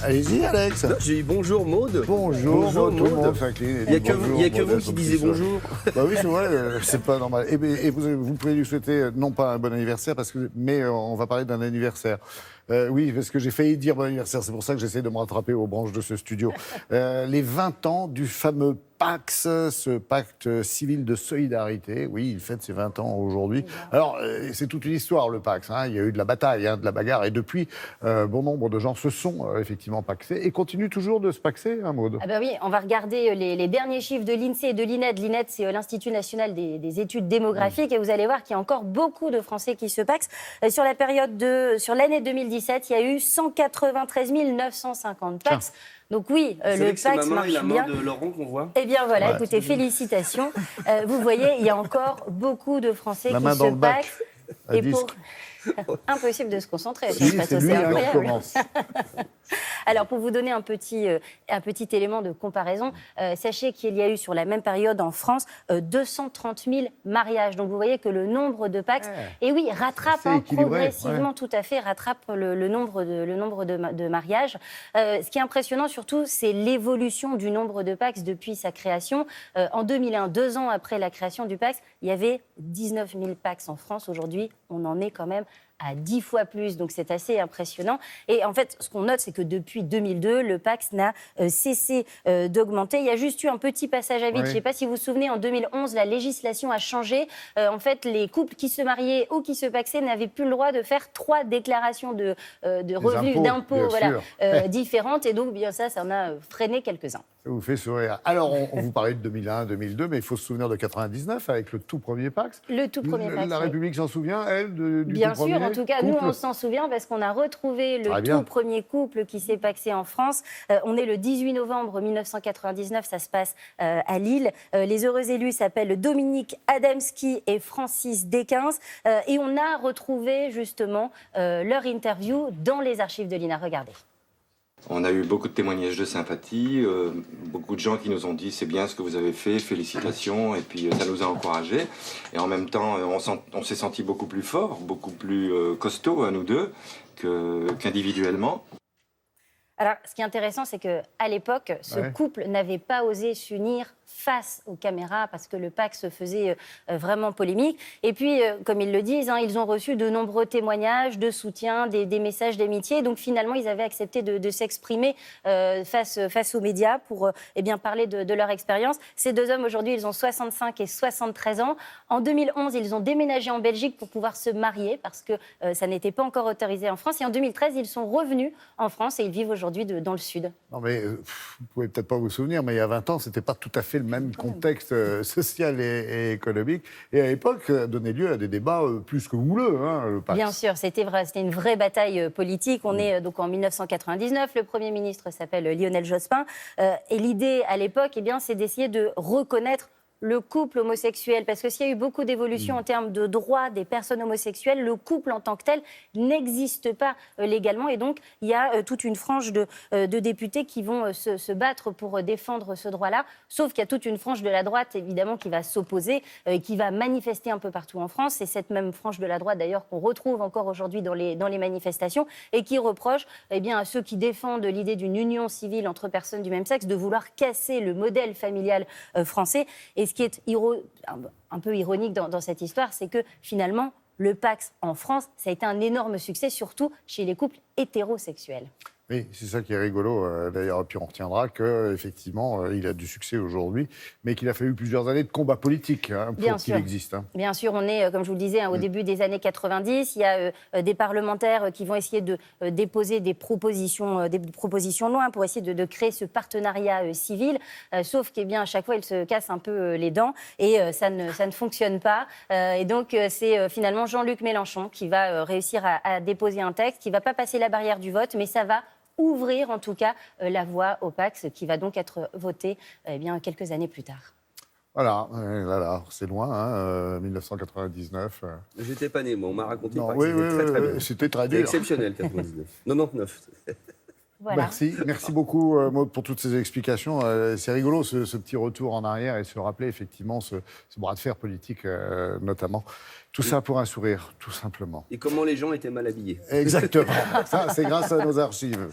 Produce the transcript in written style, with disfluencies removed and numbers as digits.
Allez-y, Alex. Non, j'ai dit bonjour Maude. Bonjour, Maud. tout le monde s'incline. Il n'y a que vous qui disiez bonjour. Bah oui, c'est vrai, c'est pas normal. Et vous pouvez lui souhaiter, non pas un bon anniversaire, mais on va parler d'un anniversaire. Oui, parce que j'ai failli dire bon anniversaire, c'est pour ça que j'essaie de me rattraper aux branches de ce studio. Les 20 ans du fameux PACS, ce pacte civil de solidarité. Oui, il fête ses 20 ans aujourd'hui. Alors, c'est toute une histoire, le PACS. Hein. Il y a eu de la bataille, de la bagarre. Et depuis, bon nombre de gens se sont effectivement pacsés et continuent toujours de se paxer, hein, Maud. Ah ben oui, on va regarder les derniers chiffres de l'INSEE et de l'INED. L'INED, c'est l'Institut national des études démographiques. Et vous allez voir qu'il y a encore beaucoup de Français qui se paxent. Sur l'année 2017, il y a eu 193 950 pax. Donc oui, le PACS marche bien. C'est la main de Laurent qu'on voit. Eh bien voilà, écoutez, félicitations. Vous voyez, il y a encore beaucoup de Français qui se paxent. Impossible de se concentrer. Si, c'est lui, alors commence. Alors, pour vous donner un petit élément de comparaison, sachez qu'il y a eu sur la même période en France 230 000 mariages. Donc, vous voyez que le nombre de PACS, et oui, rattrape progressivement, tout à fait, rattrape le nombre de mariages. Ce qui est impressionnant surtout, c'est l'évolution du nombre de PACS depuis sa création. En 2001, 2 ans après la création du PACS, il y avait 19 000 PACS en France. Aujourd'hui, on en est quand même à 10 fois plus, donc c'est assez impressionnant. Et en fait, ce qu'on note, c'est que depuis 2002, le PACS n'a cessé d'augmenter. Il y a juste eu un petit passage à vide. Je ne sais pas si vous vous souvenez, en 2011, la législation a changé. En fait, les couples qui se mariaient ou qui se paxaient n'avaient plus le droit de faire 3 déclarations de revenus, d'impôts différentes. Et donc, bien ça en a freiné quelques-uns. Ça vous fait sourire. Alors, on vous parlait de 2001, 2002, mais il faut se souvenir de 99 avec le tout premier PACS. Le tout premier PACS. La République s'en souvient, elle, du bien tout premier sûr, en tout cas, nous, on s'en souvient parce qu'on a retrouvé le tout premier couple qui s'est pacsé en France. On est le 18 novembre 1999, ça se passe à Lille. Les heureux élus s'appellent Dominique Adamski et Francis Desquins. Et on a retrouvé justement leur interview dans les archives de l'INA. Regardez. On a eu beaucoup de témoignages de sympathie, beaucoup de gens qui nous ont dit c'est bien ce que vous avez fait, félicitations, et puis ça nous a encouragés. Et en même temps, on s'est senti beaucoup plus fort, beaucoup plus costaud, nous deux, qu'individuellement. Alors, ce qui est intéressant, c'est qu'à l'époque, ce couple n'avait pas osé s'unir face aux caméras parce que le PACS se faisait vraiment polémique. Et puis, comme ils le disent, ils ont reçu de nombreux témoignages de soutien, des messages d'amitié. Donc, finalement, ils avaient accepté de s'exprimer face aux médias pour parler de leur expérience. Ces 2 hommes, aujourd'hui, ils ont 65 et 73 ans. En 2011, ils ont déménagé en Belgique pour pouvoir se marier parce que ça n'était pas encore autorisé en France. Et en 2013, ils sont revenus en France et ils vivent aujourd'hui dans le Sud. Non, mais vous pouvez peut-être pas vous souvenir, mais il y a 20 ans, c'était pas tout à fait le même contexte social et économique. Et à l'époque, ça donnait lieu à des débats plus que houleux, le PACS. Bien sûr, c'était une vraie bataille politique. On est donc en 1999. Le Premier ministre s'appelle Lionel Jospin. Et l'idée, à l'époque, c'est d'essayer de reconnaître le couple homosexuel, parce que s'il y a eu beaucoup d'évolutions en termes de droits des personnes homosexuelles, le couple en tant que tel n'existe pas légalement. Et donc, il y a toute une frange de députés qui vont se battre pour défendre ce droit-là. Sauf qu'il y a toute une frange de la droite, évidemment, qui va s'opposer, qui va manifester un peu partout en France. C'est cette même frange de la droite, d'ailleurs, qu'on retrouve encore aujourd'hui dans les manifestations et qui reproche à ceux qui défendent l'idée d'une union civile entre personnes du même sexe de vouloir casser le modèle familial français. Et ce qui est un peu ironique dans cette histoire, c'est que finalement, le PACS en France, ça a été un énorme succès, surtout chez les couples hétérosexuels. Oui, c'est ça qui est rigolo, d'ailleurs. Et puis on retiendra qu'effectivement, il a du succès aujourd'hui, mais qu'il a fallu plusieurs années de combat politique pour qu'il existe. Bien sûr, on est, comme je vous le disais, au début des années 90. Il y a des parlementaires qui vont essayer de déposer des propositions de loi pour essayer de créer ce partenariat civil. Sauf qu'à chaque fois, ils se cassent un peu les dents et ça ne fonctionne pas. Et donc, c'est finalement Jean-Luc Mélenchon qui va réussir à déposer un texte qui ne va pas passer la barrière du vote, mais ça va ouvrir en tout cas la voie au PACS qui va donc être voté quelques années plus tard. Voilà, c'est loin, 1999. J'étais pas né, moi, on m'a raconté. C'était très dur. Exceptionnel, 99. 99. Voilà. Merci beaucoup Maud pour toutes ces explications. C'est rigolo ce petit retour en arrière et se rappeler effectivement ce bras de fer politique notamment. Tout ça pour un sourire, tout simplement. Et comment les gens étaient mal habillés. Exactement, ça c'est grâce à nos archives.